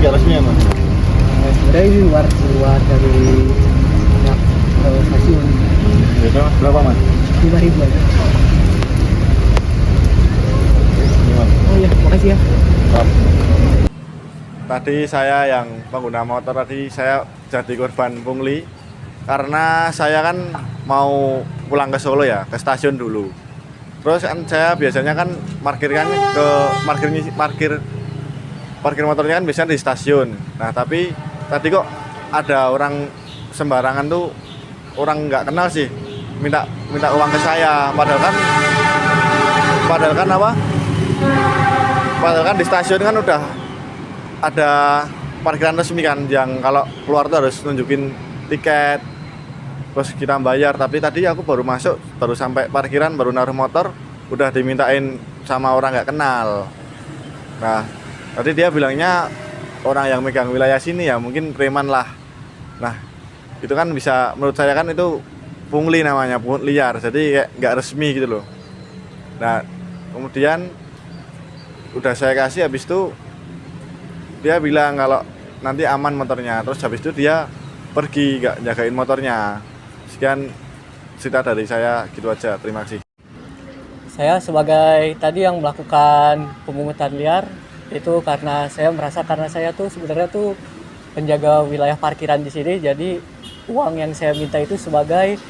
nggak resmi ya mas? Sebenarnya ini luar dari pihak stasiun. Itu berapa mas? 5.000 aja. Ini mas. Oh iya, makasih ya. Stop. Tadi saya yang pengguna motor tadi saya jadi korban pungli karena saya kan mau pulang ke Solo ya, ke stasiun dulu. Terus kan saya biasanya kan parkirnya ke parkir motornya kan biasanya di stasiun. Nah tapi tadi kok ada orang sembarangan tuh, orang nggak kenal sih, minta uang ke saya. Padahal kan di stasiun kan udah ada parkiran resmi kan, yang kalau keluar tuh harus nunjukin tiket terus kita bayar. Tapi tadi aku baru masuk, baru sampai parkiran, baru naruh motor, udah dimintain sama orang nggak kenal. Nah tadi dia bilangnya orang yang megang wilayah sini ya, mungkin preman lah. Nah itu kan bisa, menurut saya kan itu pungli namanya, pungut liar, jadi kayak nggak resmi gitu loh. Nah kemudian udah saya kasih, habis itu dia bilang kalau nanti aman motornya, terus habis itu dia pergi nggak jagain motornya. Sekian cerita dari saya, gitu aja, terima kasih. Saya sebagai tadi yang melakukan pemungutan liar itu karena saya merasa, karena saya tuh sebenarnya tuh penjaga wilayah parkiran di sini, jadi uang yang saya minta itu sebagai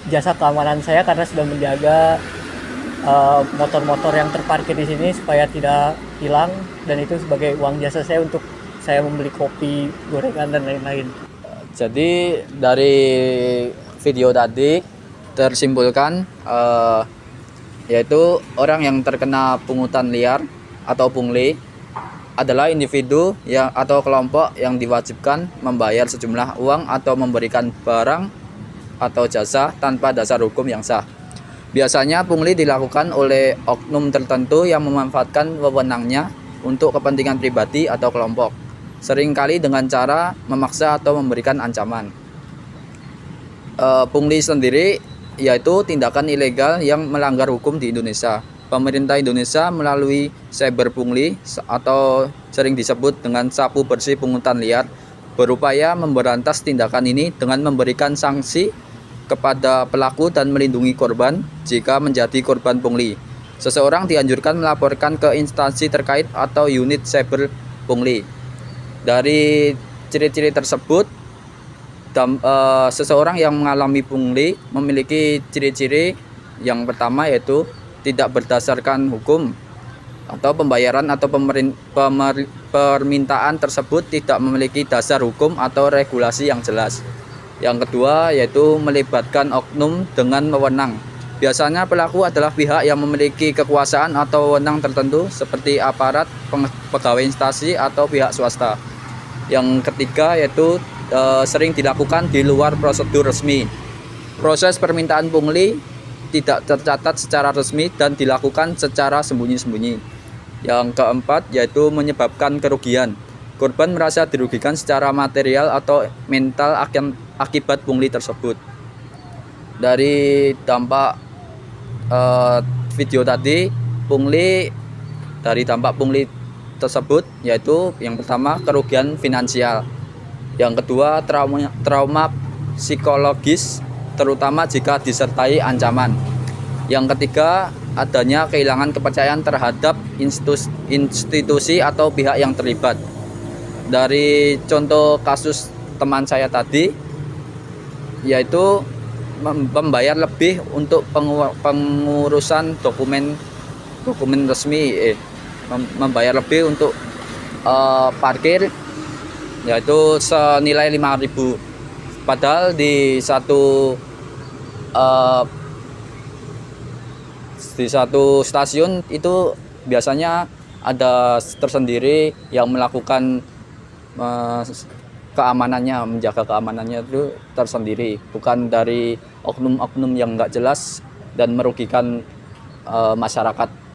jasa keamanan saya karena sudah menjaga motor-motor yang terparkir di sini supaya tidak hilang, dan itu sebagai uang jasa saya untuk saya membeli kopi, gorengan dan lain-lain. Jadi dari video tadi tersimpulkan yaitu orang yang terkena pungutan liar atau pungli adalah individu yang atau kelompok yang diwajibkan membayar sejumlah uang atau memberikan barang atau jasa tanpa dasar hukum yang sah. Biasanya pungli dilakukan oleh oknum tertentu yang memanfaatkan wewenangnya untuk kepentingan pribadi atau kelompok, seringkali dengan cara memaksa atau memberikan ancaman. Pungli sendiri yaitu tindakan ilegal yang melanggar hukum di Indonesia. Pemerintah Indonesia melalui cyber pungli atau sering disebut dengan sapu bersih pungutan liar berupaya memberantas tindakan ini dengan memberikan sanksi kepada pelaku dan melindungi korban jika menjadi korban pungli. Seseorang dianjurkan melaporkan ke instansi terkait atau unit cyber pungli. Dari ciri-ciri tersebut, seseorang yang mengalami pungli memiliki ciri-ciri yang pertama yaitu tidak berdasarkan hukum, atau pembayaran atau permintaan tersebut tidak memiliki dasar hukum atau regulasi yang jelas. Yang kedua yaitu melibatkan oknum dengan wewenang. Biasanya pelaku adalah pihak yang memiliki kekuasaan atau wewenang tertentu seperti aparat, pegawai instansi atau pihak swasta. Yang ketiga yaitu sering dilakukan di luar prosedur resmi. Proses permintaan pungli tidak tercatat secara resmi dan dilakukan secara sembunyi-sembunyi. Yang keempat yaitu menyebabkan kerugian. Korban merasa dirugikan secara material atau mental akibat pungli tersebut. Dari dampak video tadi, dampak pungli tersebut yaitu yang pertama kerugian finansial, yang kedua trauma psikologis terutama jika disertai ancaman, yang ketiga adanya kehilangan kepercayaan terhadap institusi atau pihak yang terlibat. Dari contoh kasus teman saya tadi yaitu membayar lebih untuk pengurusan dokumen resmi, membayar lebih untuk parkir yaitu senilai 5.000, padahal di satu stasiun itu biasanya ada tersendiri yang melakukan keamanannya, menjaga keamanannya itu tersendiri, bukan dari oknum-oknum yang nggak jelas dan merugikan masyarakat.